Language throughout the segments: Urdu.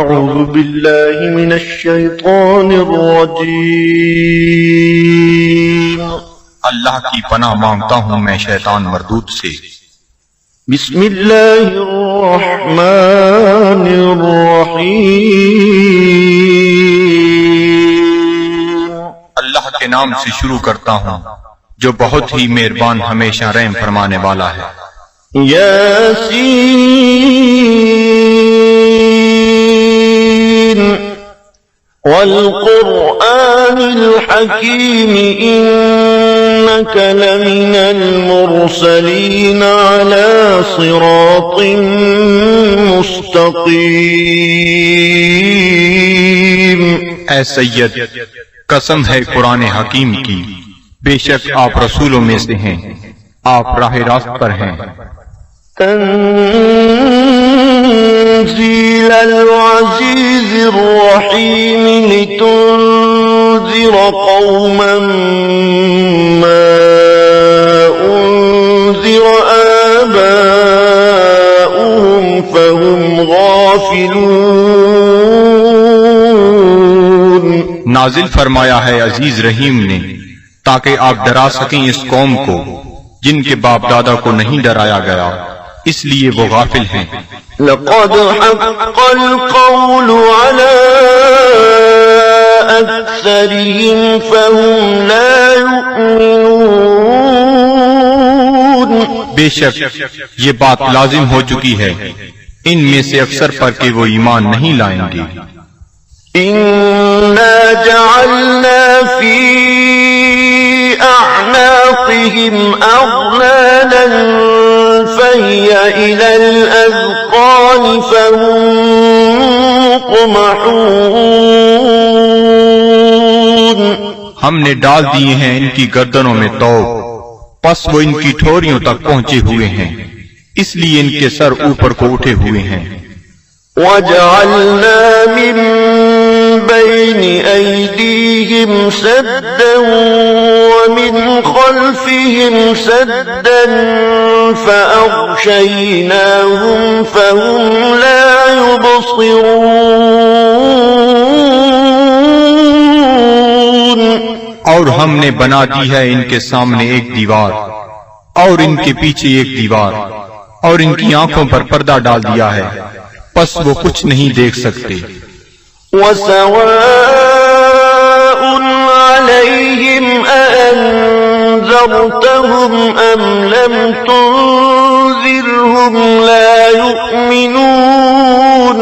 أعوذ بالله من الشيطان الرجيم اللہ کی پناہ مانگتا ہوں میں شیطان مردود سے۔ بسم اللہ الرحمن الرحیم اللہ کے نام سے شروع کرتا ہوں جو بہت ہی مہربان ہمیشہ رحم فرمانے والا ہے۔ یاسین والقرآن الحکیم إنك لمن المرسلين على صراط مستقيم۔ اے سید، قسم ہے قرآن حکیم کی، بے شک آپ رسولوں میں سے ہیں، آپ راہ راست پر ہیں۔ تنزيل العزيز الرحيم لتنذر قوما ما أنذر آباؤهم فهم غافلون۔ نازل فرمایا ہے عزیز رحیم نے تاکہ آپ ڈرا سکیں اس قوم کو جن کے باپ دادا کو نہیں ڈرایا گیا، اس لیے وہ غافل ہیں۔ لقد حق القول على أكثرهم فهم لا يؤمنون۔ بے شک یہ بات لازم ہو چکی ہے ان میں سے اکثر پر کہ وہ ایمان نہیں لائیں گے۔ إنا جعلنا في أعناقهم أغلالا فهي إلى الأذقان فهم مقمحون۔ ہم نے ڈال دیے ہیں ان کی گردنوں میں توق، پس وہ ان کی ٹھوریوں تک پہنچے ہوئے ہیں، اس لیے ان کے سر اوپر کو اٹھے ہوئے ہیں۔ وَجَعَلْنَا مِن بَيْنِ أَيْدِيهِمْ سَدًّا وَمِنْ خَلْفِهِمْ سَدًّا فَأَغْشَيْنَاهُمْ فَهُمْ لَا يُبْصِرُونَ۔ اور ہم نے بنا دی ہے ان کے سامنے ایک دیوار اور ان کے پیچھے ایک دیوار، اور ان کی آنکھوں پر پردہ ڈال دیا ہے، پس وہ کچھ نہیں دیکھ سکتے۔ وَسَوَاءٌ عَلَيْهِمْ أَأَنذَرْتَهُمْ أَمْ لَمْ تُنذِرْهُمْ لَا يُؤْمِنُونَ۔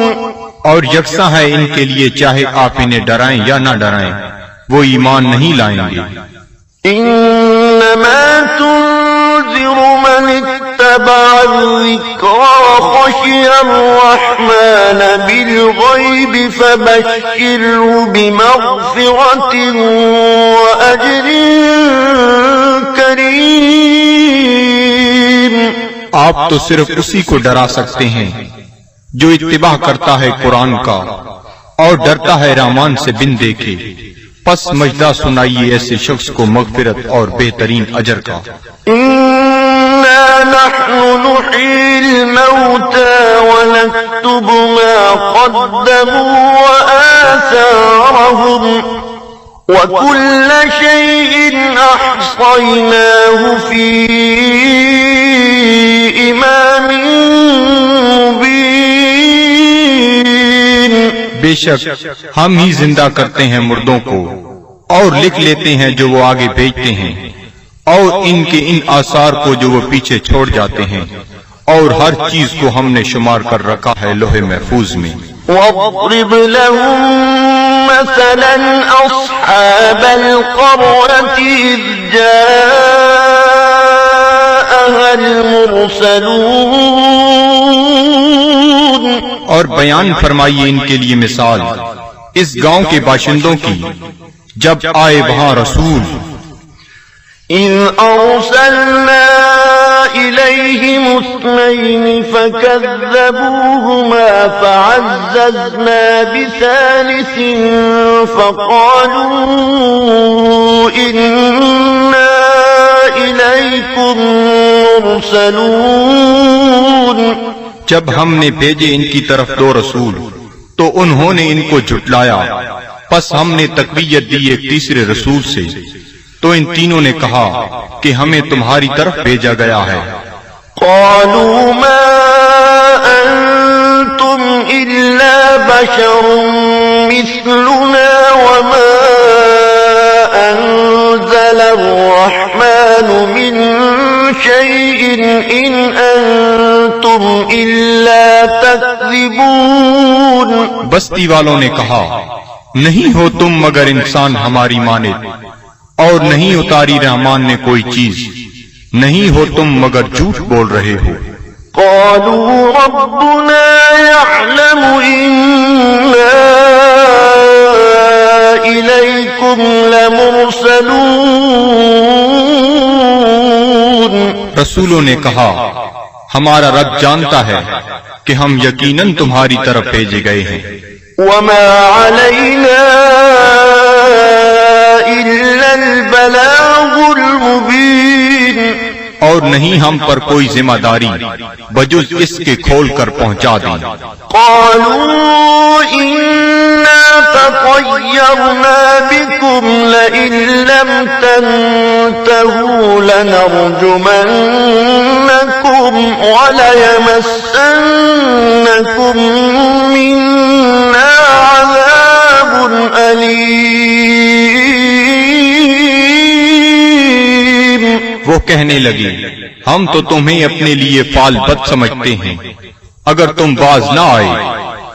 اور یکساں ہے ان کے لیے چاہے آپ انہیں ڈرائیں یا نہ ڈرائیں، وہ ایمان نہیں لائیں گے۔ إِنَّمَا تُنذِرُ مَنِ اتَّبَعَ الذِّكْرَ وَخَشِيَ الرَّحْمَنَ بِالْغَيْبِ فَبَشِّرْهُ بِمَغْفِرَةٍ وَأَجْرٍ كَرِيمٍ۔ آپ تو صرف اسی کو ڈرا سکتے ہیں جو اتباع کرتا ہے قرآن کا اور ڈرتا ہے رحمان سے بن دیکھے، پس مجدہ سنائیے ایسے شخص کو مغفرت اور بہترین اجر کا۔ إِنَّا نَحْنُ نُحْيِي الْمَوْتَى وَنَكْتُبُ مَا قَدَّمُوا وَآثَارَهُمْ وَكُلَّ شَيْءٍ أَحْصَيْنَاهُ فِي إِمَامٍ مُبِينٍ۔ بے شک ہم ہی زندہ کرتے ہیں مردوں کو اور لکھ لیتے ہیں جو وہ آگے بھیجتے ہیں، اور ان کے ان آثار کو جو وہ پیچھے چھوڑ جاتے ہیں، اور ہر چیز کو ہم نے شمار کر رکھا ہے لوح محفوظ میں۔ وَاضْرِبْ لَهُم مَّثَلًا أَصْحَابَ الْقَرْيَةِ إِذْ جَاءَهَا الْمُرْسَلُونَ۔ اور بیان فرمائیے ان کے لیے مثال اس گاؤں کے باشندوں کی جب آئے وہاں رسول۔ إِذْ أَرْسَلْنَا إِلَيْهِمُ اثْنَيْنِ فَكَذَّبُوهُمَا فَعَزَّزْنَا بِثَالِثٍ فَقَالُوا إِنَّا إِلَيْكُمْ مُرْسَلُونَ۔ جب ہم نے بھیجے ان کی طرف دو رسول تو انہوں نے ان کو جھٹلایا، پس ہم نے تقویت دی ایک تیسرے رسول سے، تو ان تینوں نے کہا کہ ہمیں تمہاری طرف بھیجا گیا ہے۔ قالوا ما أنتم إلا بشر مثلنا وما أنزل الرحمن من شيء إن أنتم إلا تكذبون۔ بستی والوں نے کہا، نہیں ہو تم مگر انسان ہماری مانند، اور نہیں اتاری رحمان نے کوئی چیز، نہیں ہو تم مگر جھوٹ بول رہے ہو۔ قالوا ربنا يعلم إنا إليكم لمرسلون۔ رسولوں نے کہا، ہمارا رب جانتا ہے کہ ہم یقیناً تمہاری طرف بھیجے گئے ہیں۔ وما علينا إلا البلاغ المبين۔ اور نہیں ہم پر کوئی ذمہ داری بجز اس کے کھول کر پہنچا دیں۔ قالوا إنا تطيرنا بكم لئن لم تنتهوا لنرجمنكم وليمسنكم منا عذاب أليم۔ وہ کہنے لگے، ہم تو تمہیں اپنے لیے فال بد سمجھتے ہیں، اگر تم باز نہ آئے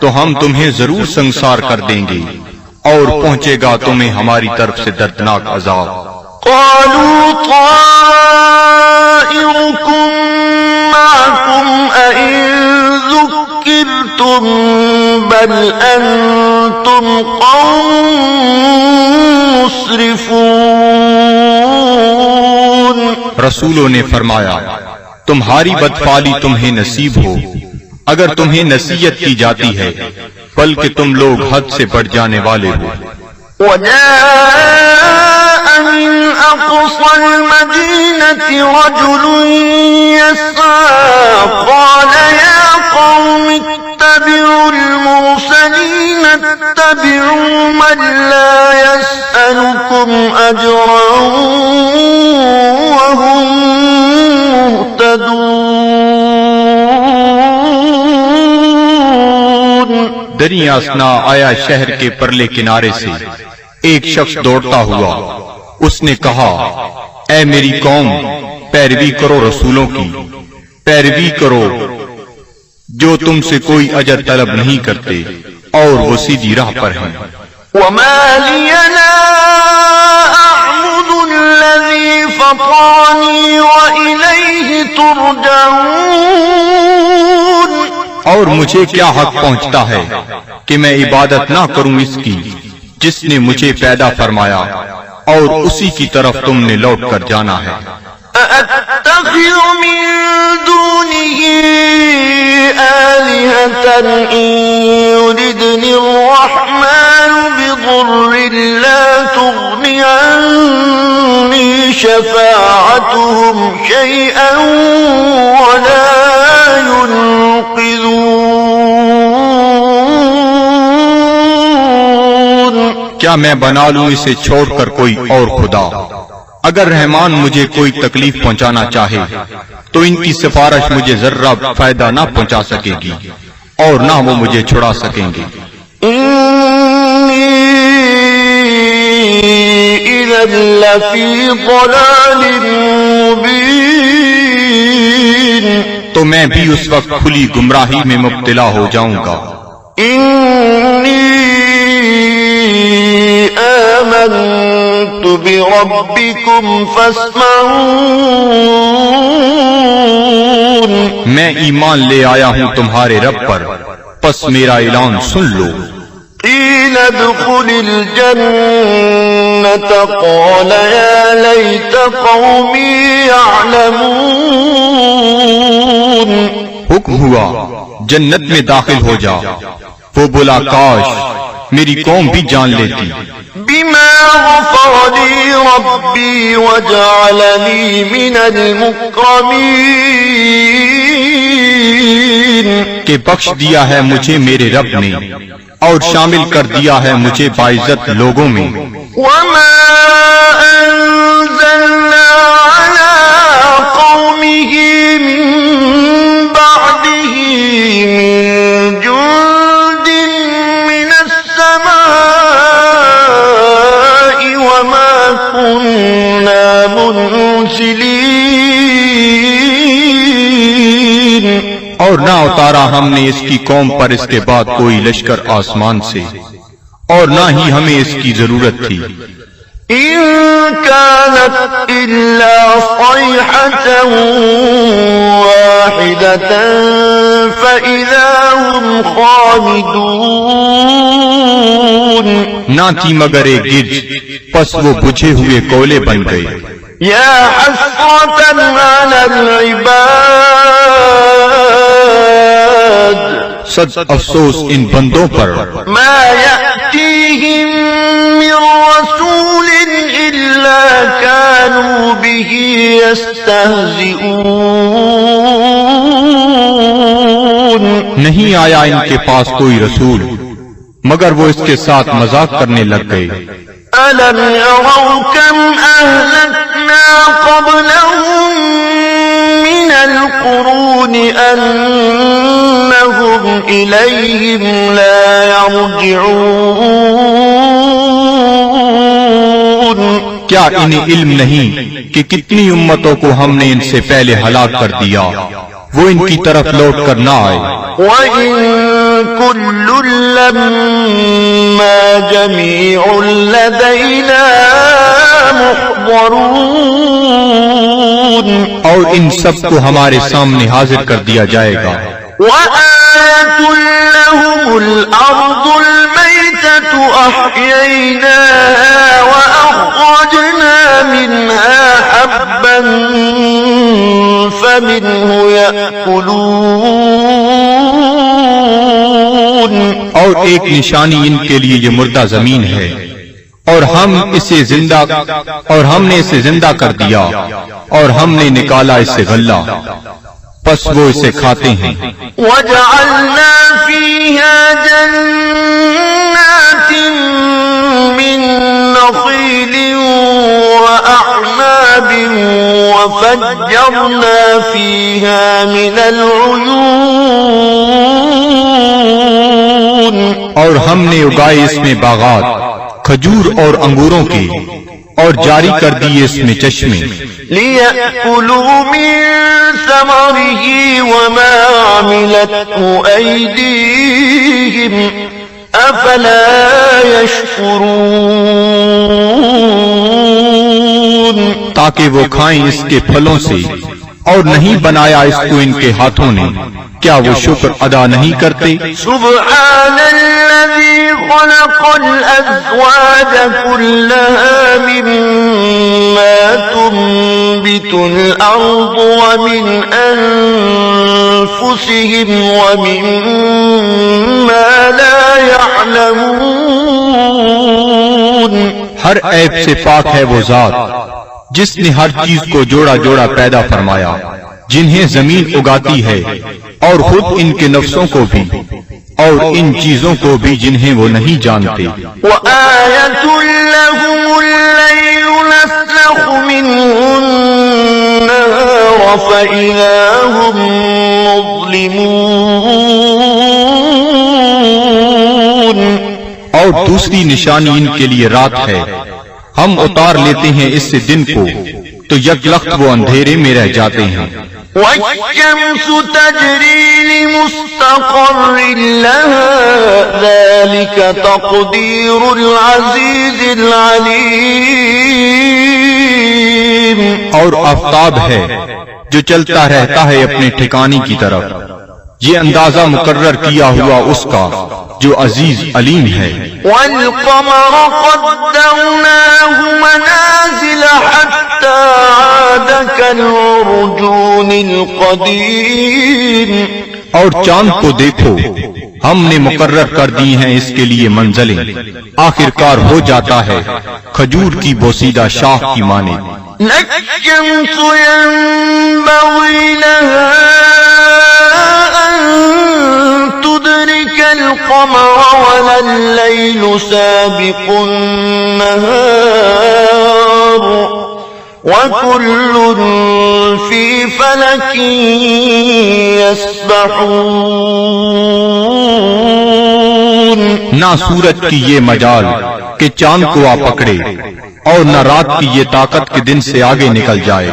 تو ہم تمہیں ضرور سنسار کر دیں گے، اور پہنچے گا تمہیں ہماری طرف سے دردناک عذاب۔ قالوا طائركم معكم أئن ذكرتم بل أنتم قوم مسرفون۔ رسولوں نے فرمایا، تمہاری بدفعلی تمہیں نصیب ہو اگر تمہیں نصیحت کی جاتی ہے، بلکہ تم لوگ حد سے بڑھ جانے والے ہو۔ وجاء من أقصى المدينة رجل يسعى قال يا قوم اتبعوا المرسلين اتبعوا من لا يسألكم أجرا وهم مهتدون۔ دریا اسنا آیا شہر کے پرلے کنارے سے ایک شخص دوڑتا ہوا، اس نے کہا، اے میری قوم، پیروی کرو رسولوں کی، پیروی کرو جو تم سے کوئی اجر طلب نہیں کرتے اور وہ سیدھی راہ پر ہیں۔ وما لي لا أعبد الذي فطرني وإليه ترجعون۔ اور مجھے کیا حق پہنچتا ہے کہ میں عبادت نہ کروں اس کی جس نے مجھے پیدا فرمایا اور اسی کی طرف تم نے لوٹ کر جانا ہے۔ أأتخذ من دونه آلهة إن يردني الرحمن بضر لا تغني عني شفاعتهم شيئا ولا ينقذون۔ کیا میں بنا لوں اسے چھوڑ کر کوئی اور خدا؟ اگر رحمان مجھے کوئی تکلیف پہنچانا چاہے تو ان کی سفارش مجھے ذرہ فائدہ نہ پہنچا سکے گی اور نہ وہ مجھے چھڑا سکیں گے۔ إني إذا لفي ضلال مبين۔ تو میں بھی اس وقت کھلی گمراہی میں مبتلا ہو جاؤں گا۔ إني آمنت بربكم فاسمعون۔ میں ایمان لے آیا ہوں تمہارے رب پر، پس میرا اعلان سن لو۔ قيل ادخل الجنة قال يا ليت قومي يعلمون۔ حکم ہوا جنت میں داخل ہو جا، وہ بولا کاش میری قوم بھی جان لیتی۔ بما غفر لي ربي وجعلني من المكرمين۔ کہ بخش دیا ہے مجھے میرے رب نے اور شامل کر دیا ہے مجھے باعزت لوگوں میں۔ وما أنزلنا على قومه من بعده من جند من السماء وما كنا منزلين، اور نہ اتارا ہم نے اس کی قوم پر اس کے بعد کوئی لشکر آسمان سے، اور نہ ہی ہمیں اس کی ضرورت تھی۔ إن كانت إلا صيحة واحدة فإذا هم خامدون، نہ تھی مگر ایک گرج، پس وہ بجھے ہوئے کولے بن گئے۔ يا حسرة على العباد، صد افسوس ان بندوں پر، ما يأتيهم من رسول إلا كانوا به يستهزئون، نہیں آیا ان کے پاس کوئی رسول مگر وہ اس کے ساتھ مذاق کرنے لگ گئے۔ ألم يروا كم أهلكنا قبلهم من القرون أنهم إليهم لا يرجعون، کیا انہیں علم نہیں کہ کتنی امتوں کو ہم نے ان سے پہلے ہلاک کر دیا، وہ ان کی طرف لوٹ کر نہ آئے۔ وَإِن كُلٌّ لَّمَّا جَمِيعٌ لَّدَيْنَا مُحْضَرُونَ، اور ان سب کو ہمارے سامنے حاضر کر دیا جائے گا۔ وَآيَةٌ لَّهُمُ الْأَرْضُ الْمَيْتَةُ أَحْيَيْنَاهَا وَأَخْرَجْنَا مِنْهَا حَبًّا فَمِنْهُ يَأْكُلُونَ، اور ایک نشانی ان کے لیے یہ مردہ زمین ہے، اور ہم نے اسے زندہ کر دیا، اور ہم نے نکالا اس سے غلہ، پس وہ اسے کھاتے ہیں۔ وَجَعَلْنَا فِيهَا جَنَّاتٍ مِّن نَّخِيلٍ وَأَعْنَابٍ وَفَجَّرْنَا فِيهَا مِنَ الْعُيُونِ، اور ہم نے اگائے اس میں باغات کھجور اور انگوروں کے، اور جاری کر دیے اس میں چشمے، لِيَأْكُلُوا مِن ثَمَرِهِ وَمَا عَمِلَتْهُ أَيْدِيهِمْ أَفَلَا يَشْكُرُونَ، تاکہ وہ کھائیں اس کے پھلوں سے، اور نہیں بنایا اس کو ان کے ہاتھوں نے، کیا وہ شکر ادا نہیں کرتے؟ سبحان الذي خلق الأزواج كلها مما تنبت الأرض ومن أنفسهم ومما لا يعلمون، ہر عیب سے پاک ہے وہ ذات جس نے ہر چیز کو جوڑا جوڑا پیدا فرمایا، جنہیں زمین اگاتی ہے، اور خود ان کے نفسوں کو بھی، اور ان چیزوں کو بھی جنہیں وہ نہیں جانتے۔ وَآيَةٌ لَّهُمُ اللَّيْلُ نَسْلَخُ مِنْهُ النَّهَارَ فَإِذَا هُم مُّظْلِمُونَ، اور دوسری نشانی ان کے لیے رات ہے، ہم اتار لیتے ہیں اس سے دن کو، تو یک لخت وہ اندھیرے میں رہ جاتے ہیں۔ وَالشَّمْسُ تَجْرِي لِمُسْتَقَرٍّ لَّهَا ذَلِكَ تَقْدِيرُ الْعَزِيزِ الْعَلِيمِ، اور آفتاب ہے جو چلتا رہتا ہے اپنے ٹھکانے کی طرف، یہ اندازہ مقرر کیا ہوا اس کا جو عزیز علیم ہے۔ وَالْقَمَرَ قَدَّرْنَاهُ مَنَازِلَ حَتَّى عَادَ كَالْعُرْجُونِ الْقَدِيمِ، اور چاند کو دیکھو، ہم نے مقرر کر دی ہیں اس کے لیے منزلیں، آخر کار ہو جاتا ہے کھجور کی بوسیدہ شاخ کی مانند۔ لَا الشَّمْسُ يَنبَغِي لَهَا أَن تدرك القمر ولا الليل سابق النهار وكل في فلك يسبحون. نہ سورج کی یہ مجال کہ چاند کو آ پکڑے اور نہ رات کی یہ طاقت کہ دن سے آگے نکل جائے،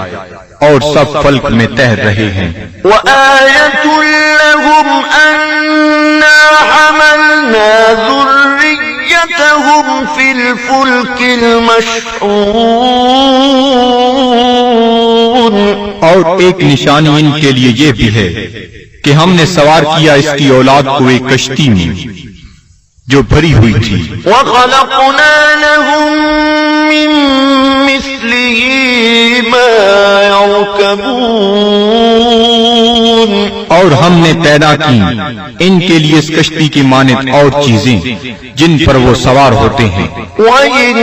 اور سب فلک میں تیر رہے ہیں. وآية لهم أنا حملنا ذريتهم في الفلك المشحون. اور ایک نشانی ان کے لیے یہ بھی ہے کہ ہم نے سوار کیا اس کی اولاد کو ایک کشتی میں جو بھری ہوئی تھی. وخلقنا لهم من مثله ما يركبون. اور ہم نے پیدا کی ان کے لیے اس کشتی کی مانند اور چیزیں جن پر وہ سوار ہوتے ہیں. وَإِن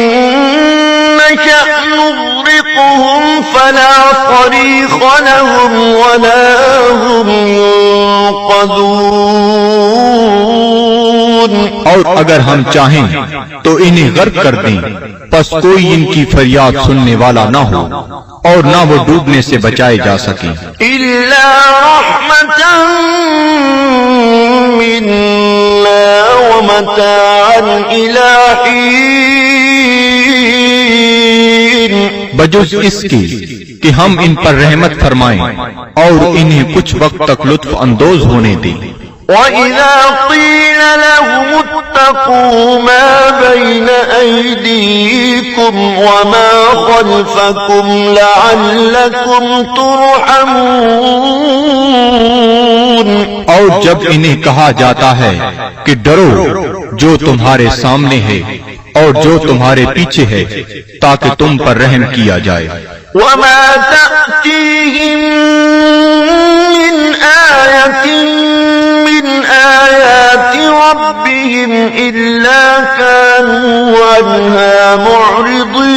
نَّشَأْ نُغْرِقْهُمْ فَلَا صَرِيخَ لَهُمْ وَلَا هُمْ يُنقَذُونَ. اور اگر ہم چاہیں تو انہیں غرق کر دیں، پس کوئی ان کی فریاد سننے والا نہ ہو اور نہ وہ ڈوبنے سے بچائے جا سکیں. إِلَّا رَحْمَةً مِّنَّا وَمَتَاعًا إِلَىٰ حِينٍ. بجز اس کے کہ ہم ان پر رحمت فرمائیں اور انہیں کچھ وقت تک لطف اندوز ہونے دیں. وَإِذَا قِيلَ لَهُمُ اتَّقُوا مَا بَيْنَ أَيْدِيكُمْ وَمَا خَلْفَكُمْ لَعَلَّكُمْ تُرْحَمُونَ. اور جب انہیں کہا جاتا ہے کہ ڈرو جو تمہارے سامنے ہے اور جو تمہارے پیچھے ہے تاکہ تم پر رحم کیا جائے. وَمَا تَأْتِيهِم مِّنْ آيَةٍ مِّنْ آيَاتِ رَبِّهِمْ إِلَّا كَانُوا عَنْهَا مُعْرِضِينَ.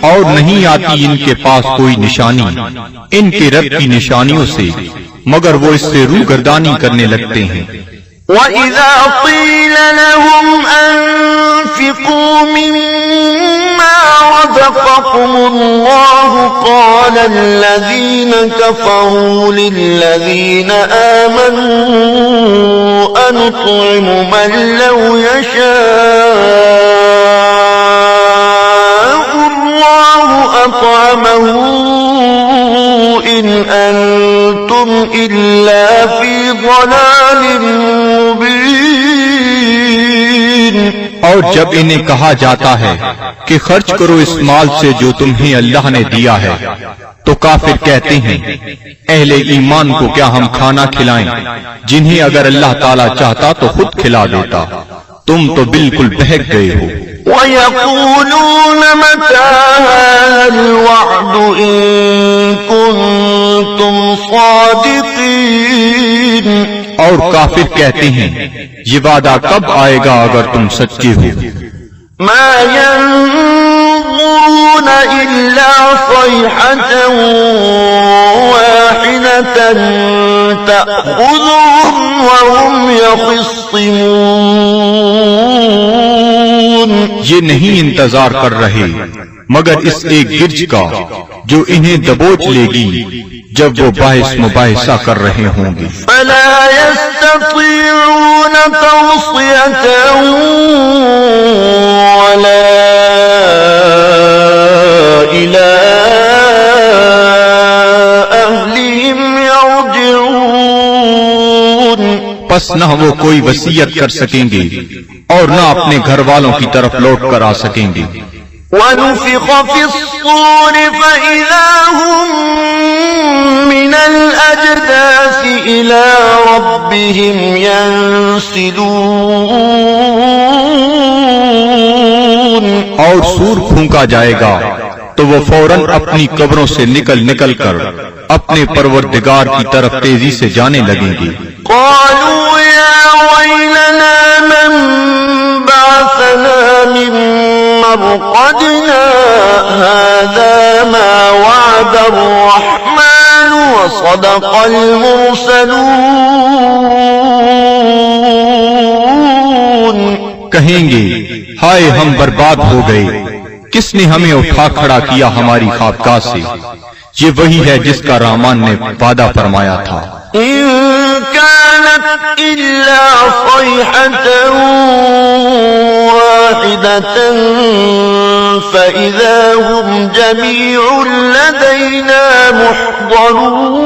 اور نہیں آتی ان کے پاس کوئی نشانی ان کے رب کی نشانیوں سے مگر وہ اس سے روگردانی کرنے لگتے ہیں. وَإِذَا قِيلَ لَهُمْ أَنفِقُوا مِمَّا رَزَقَكُمُ اللَّهُ قَالَ الَّذِينَ كَفَرُوا لِلَّذِينَ آمَنُوا أَنُطْعِمُ مَن لَّوْ يَشَاءُ اللَّهُ أَطْعَمَهُ إِنْ أَنتُمْ إِلَّا فِي ضَلَالٍ مُبِينٍ. اور جب انہیں کہا جاتا ہے کہ خرچ کرو اس مال سے جو تمہیں اللہ نے دیا ہے تو کافر کہتے ہیں اہل ایمان کو کیا ہم کھانا کھلائیں جنہیں اگر اللہ تعالیٰ چاہتا تو خود کھلا دیتا. تم تو بالکل بہک گئے ہو. وَيَقُولُونَ مَتَىٰ هَٰذَا الْوَعْدُ إِن كُنتُمْ صَادِقِينَ. اور کافر کہتے ہیں یہ وعدہ کب آئے گا اگر تم سچے ہو. مَا يَنظُرُونَ إِلَّا صَيْحَةً وَاحِدَةً تَأْخُذُهُمْ وَهُمْ يَخِصِّمُونَ. یہ نہیں انتظار کر رہے مگر اس ایک گرج کا جو انہیں دبوچ لے گی جب وہ باعث مباحثہ کر رہے ہوں گے. فَلَا يَسْتَطِيعُونَ تَوْصِيَةً وَلَا إِلَىٰ أَهْلِهِمْ يَرْجِعُونَ. پس نہ وہ کوئی وصیت کر سکیں گے اور نہ اپنے گھر والوں کی طرف لوٹ کر آ سکیں گے. وَنُفِخَ فِي الصُّورِ فَإِذَا هُم مِّنَ الْأَجْدَاثِ إِلَىٰ رَبِّهِمْ يَنسِلُونَ. اور سور پھونکا جائے گا تو وہ فوراً اپنی قبروں سے نکل کر اپنے پروردگار کی طرف تیزی سے جانے لگیں گے. قالوا يا ويلنا من بعثنا من مرقدنا هذا ما وعد الرحمن وصدق صدق المرسلون. کہیں گے ہائے ہم برباد ہو گئے، کس نے ہمیں اٹھا کھڑا کیا ہماری خوابگاہ سے؟ یہ وہی ہے جس کا رحمان نے وعدہ فرمایا تھا. إن كانت إلا صيحة واحدة فإذا هم جميع لدينا محضرون.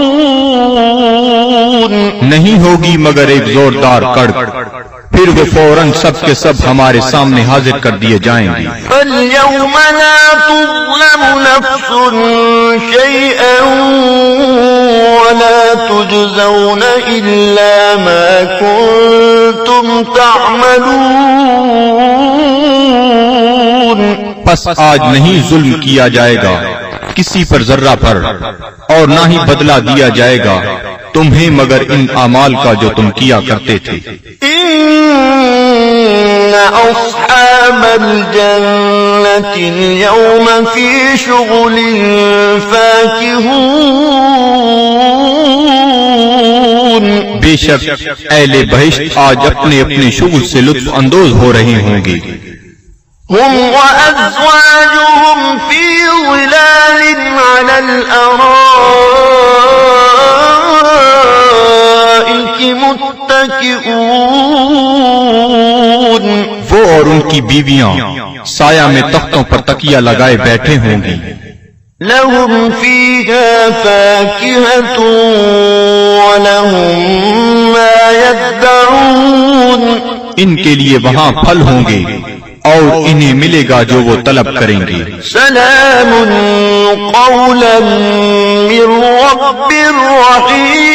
نہیں ہوگی مگر ایک زوردار کڑک، پھر وہ فوراً سب کے سب ہمارے سامنے حاضر کر دیے جائیں گے. فاليوم لا تظلم نفس شيئا ولا تجزون إلا ما كنتم تعملون. پس آج نہیں ظلم کیا جائے گا کسی پر ذرہ پر، اور نہ ہی بدلہ دیا جائے گا تمہیں مگر ان اعمال کا جو تم کیا کرتے تھے. إن أصحاب الجنة اليوم في شغل فاكهون. بے شک اہل بہشت آج اپنے اپنے شغل سے لطف اندوز ہو رہے ہوں گے. هم وأزواجهم في ظلال على الأرائك متكئون. وہ اور ان کی بیویاں سایہ میں تختوں پر تکیہ لگائے بیٹھے ہوں گی. لهم فيها فاكهة ولهم ما يدعون. ان کے لیے وہاں پھل ہوں گے اور انہیں ملے گا جو وہ طلب کریں گے. سلام قولا من رب رحیم.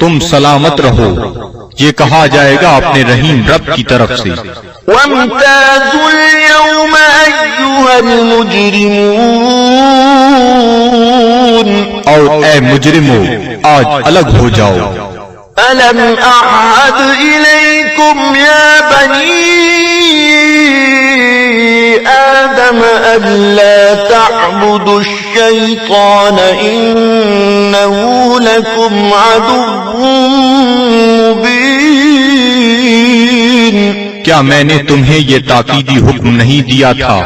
تم سلامت رہو، یہ کہا جائے گا اپنے رحیم رب کی طرف سے. وامتازوا اليوم أيها المجرمون. اور اے مجرمو آج الگ ہو جاؤ. ألم أعهد إليكم يا بني آدم ألا تعبدوا الشيطان إنه لكم عدو مبين. کیا میں نے تمہیں یہ تاکیدی حکم نہیں دیا تھا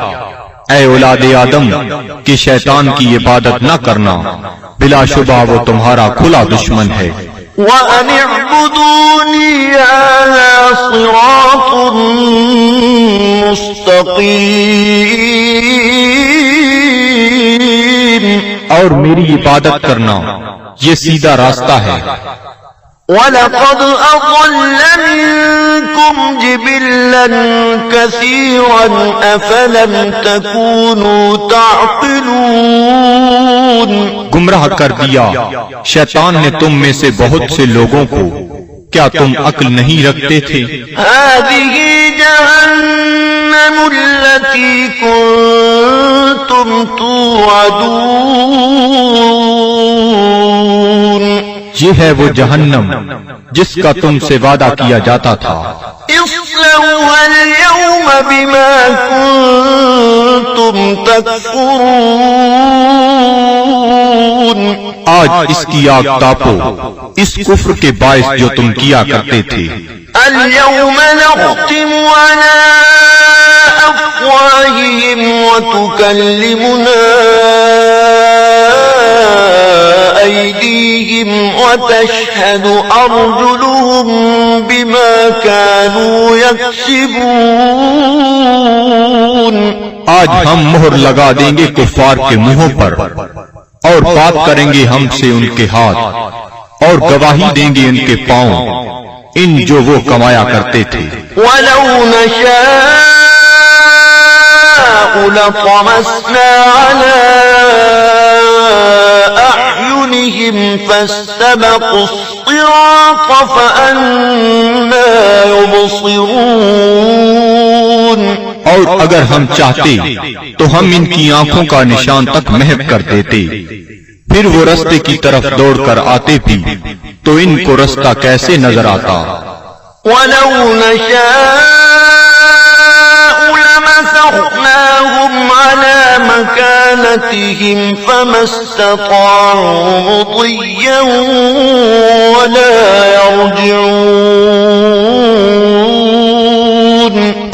اے اولاد آدم کہ شیطان کی عبادت نہ کرنا، بلا شبہ وہ تمہارا کھلا دشمن ہے. وَأَنِ اعْبُدُونِي هَذَا صِرَاطٌ مُسْتَقِيمٌ. اور میری عبادت کرنا یہ سیدھا راستہ ہے. وَلَقَدْ أَضَلَّ مِنكُمْ جِبِلًّا كَثِيرًا أَفَلَمْ تَكُونُوا تَعْقِلُونَ. گمراہ کر دیا شیطان نے تم میں سے بہت سے لوگوں کو، کیا تم عقل نہیں رکھتے تھے؟ هَذِهِ جَهَنَّمُ الَّتِي كُنتُمْ تُوعَدُونَ. یہ ہے وہ جہنم جس کا تم سے وعدہ کیا جاتا تھا. اصلوها اليوم بما كنتم تكفرون. آج اس کی آگ تاپو اس کفر کے باعث جو تم کیا کرتے تھے. اليوم نختم على أفواههم وتكلمنا أيديهم وتشهد أرجلهم بما كانوا يكسبون. آج ہم مہر لگا دیں گے کفار کے منہوں پر، اور بات کریں گے ہم سے ان کے ہاتھ، اور گواہی دیں گے ان کے پاؤں ان جو وہ کمایا کرتے تھے. وَلَوْ نَشَاءُ لَطَمَسْنَا عَلَىٰ أَعْيُنِهِمْ فَاسْتَبَقُوا الصِّرَاطَ فَأَنَّىٰ يُبْصِرُونَ. اور اگر ہم چاہتے تو ہم ان کی آنکھوں کا نشان تک محو کر دیتے، پھر وہ رستے کی طرف دوڑ کر آتے بھی تو ان کو رستہ کیسے نظر آتا. وَلَوْ نَشَاءُ لَمَسَخْنَاهُمْ عَلَىٰ مكانتهم فما استطاعوا مضيا ولا يرجعون.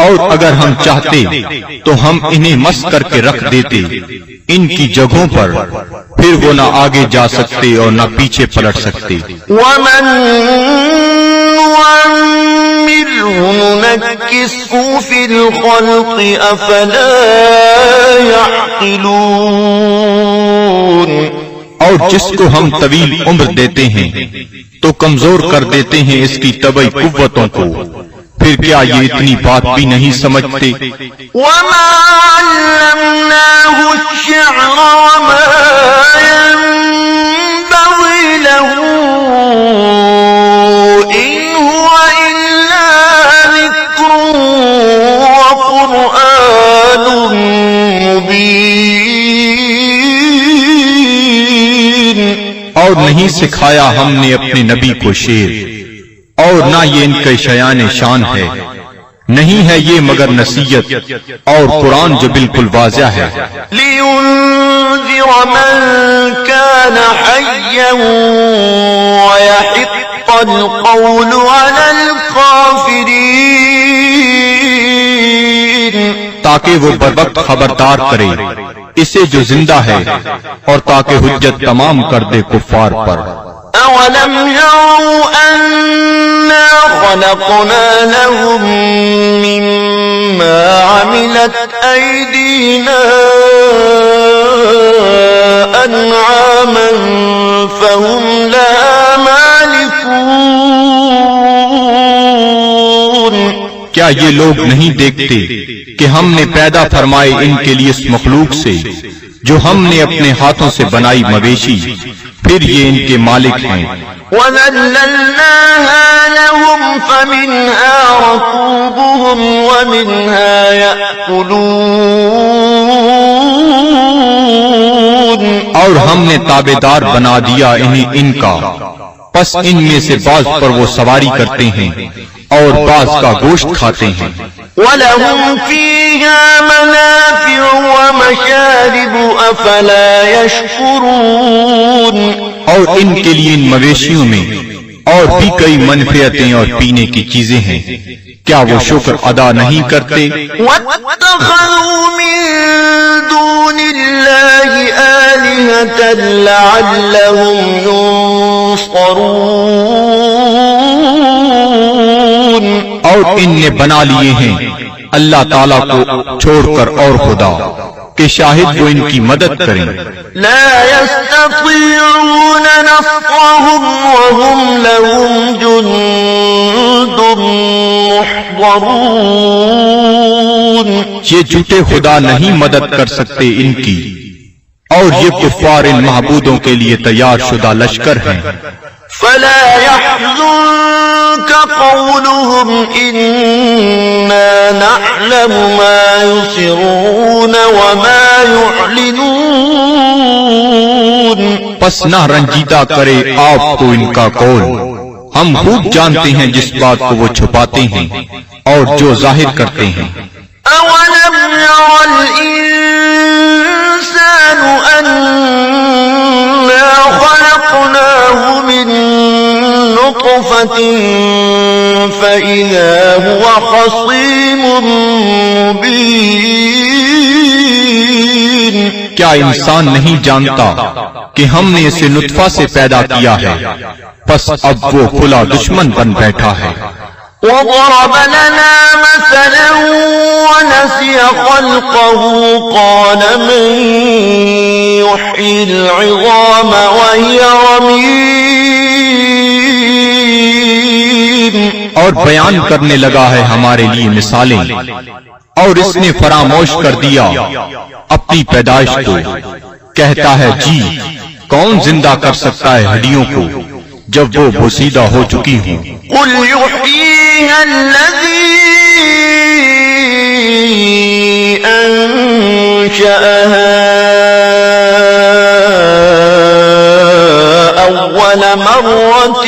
اور اگر ہم چاہتے تو ہم انہیں مس کر کے رکھ دیتے ان کی جگہوں پر، پھر وہ نہ آگے جا سکتے اور نہ پیچھے پلٹ سکتے. ومن نعمره ننكسه في الخلق أفلا يعقلون. اور جس کو ہم طویل عمر دیتے ہیں تو کمزور کر دیتے ہیں اس کی طبعی قوتوں کو، پھر کیا یہ اتنی بات بھی نہیں سمجھتے؟ وما علمناه الشعر وما ينبغي له إن هو إلا ذكر وقرآن مبين. اور نہیں سکھایا ہم نے اپنے نبی کو شعر، اور نہ یہ ان کے شیان شان ہے، نہیں ہے یہ مگر نصیحت اور قرآن جو بالکل واضح ہے. لِيُنذِرَ مَن كَانَ حَيًّا وَيَحِقَّ الْقَوْلُ عَلَى الْكَافِرِينَ. تاکہ وہ بروقت خبردار کرے اسے جو زندہ ہے، اور تاکہ حجت تمام کر دے کفار پر. أَوَلَمْ يَرَوْا أَنَّا خَلَقْنَا لَهُم مِّمَّا عَمِلَتْ أَيْدِينَا أَنْعَامًا فَهُمْ لَهَا مَالِكُونَ. کیا یہ لوگ نہیں دیکھتے کہ ہم نے پیدا فرمائے ان کے لیے اس مخلوق سے جو ہم نے اپنے ہاتھوں سے بنائی مویشی، پھر یہ ان کے مالک ہیں. وَذَلَّلْنَاهَا لَهُمْ فَمِنْهَا رَكُوبُهُمْ وَمِنْهَا يَأْكُلُونَ. اور ہم نے تابعدار بنا دیا انہیں ان کا، پس ان میں سے بعض پر وہ سواری کرتے ہیں اور بعض کا گوشت کھاتے ہیں. وَلَهُمْ فِيهَا مَنَافِعُ وَمَشَارِبُ أَفَلَا يَشْكُرُونَ. اور ان کے لیے ان مویشیوں میں اور بھی کئی منفعتیں اور پینے کی چیزیں ہیں، کیا وہ شکر ادا نہیں کرتے؟ وَاتَّخَذُوا مِن دُونِ اللَّهِ آلِهَةً لَعَلَّهُمْ يُنصَرُونَ. اور ان نے بنا لیے ہیں اللہ تعالیٰ کو چھوڑ کر اور خدا کہ شاہد وہ ان کی مدد کریں. لا يستطيعون نصرهم وهم لهم جند محضرون. یہ جھوٹے خدا نہیں مدد کر سکتے ان کی، اور یہ کفار ان معبودوں کے لیے تیار شدہ لشکر ہیں. فلا يحزنك قولهم إنا نعلم ما يسرون وما يعلنون. پس نہ رنجیدہ کرے آپ کو ان کا قول، ہم خوب جانتے ہیں جس بات کو وہ چھپاتے ہیں اور جو ظاہر کرتے ہیں. أولم ير الإنسان أنا خلقناه من نطفة فإذا هو خصيم مبين. کیا انسان نہیں جانتا کہ ہم نے اسے نطفہ سے پیدا کیا ہے، پس اب وہ کھلا دشمن بن بیٹھا ہے. وضرب لنا مثلا ونسي خلقه قال من يحيي العظام وهي رميم. اور بیان کرنے لگا ہے ہمارے لیے مثالیں، اور اس نے فراموش کر دیا اپنی پیدائش کو. کہتا ہے جی کون زندہ کر سکتا ہے ہڈیوں کو جب وہ بوسیدہ ہو چکی ہوں. قل يحييها الذي أنشأها أول مرة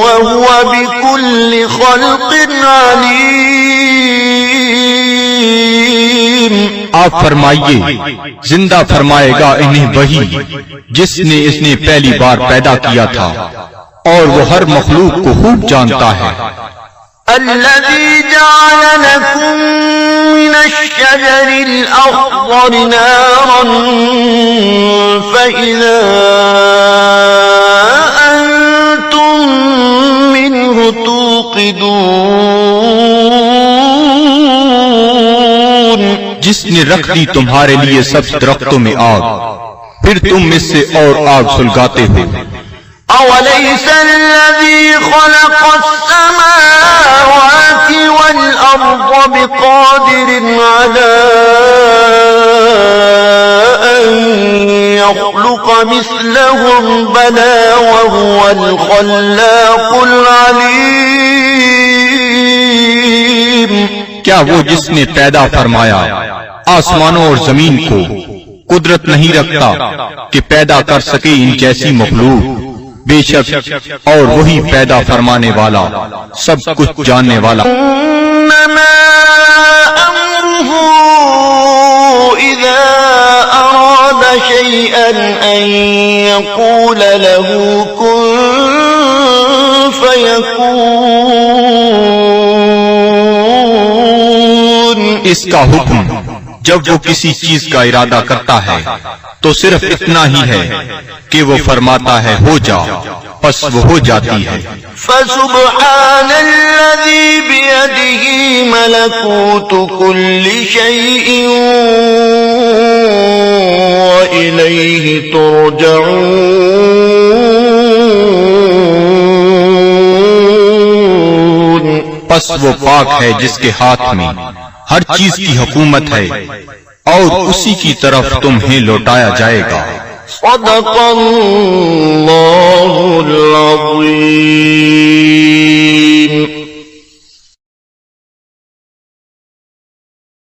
وهو بكل خلق عليم. آپ فرمائیے زندہ فرمائے گا انہیں وہی جس نے اس نے پہلی بار پیدا کیا تھا، اور وہ ہر مخلوق کو خوب جانتا ہے۔ الذي جعل لكم من الشجر الأخضر نارا فإذا أنتم منه توقدون، جس نے رکھ دی تمہارے لیے سب درختوں میں آگ، پھر تم اس سے اور آگ سلگاتے ہو۔ أوليس الذي خلق السماوات والأرض بقادر على أن يخلق مثلهم بلى وهو الخلاق العليم۔ کیا وہ جس نے پیدا فرمایا آسمانوں اور زمین کو قدرت نہیں رکھتا کہ پیدا کر سکے ان جیسی مخلوق؟ بے شک اور وہی پیدا فرمانے والا سب کچھ جاننے والا۔ انما امره اذا اراد شيئا ان يقول له كن فيكون۔ اس کا حکم جب وہ کسی چیز کا ارادہ کرتا ہے تو صرف اتنا ہی ہے کہ وہ فرماتا ہے ہو جا، پس وہ ہو جاتی ہے۔ فسبحان الذي بيده ملكوت كل شيء وإليه ترجعون۔ پس وہ پاک ہے جس کے ہاتھ میں ہر چیز کی حکومت ہے اور اسی کی طرف تمہیں لوٹایا جائے گا۔ صدق اللہ العظیم۔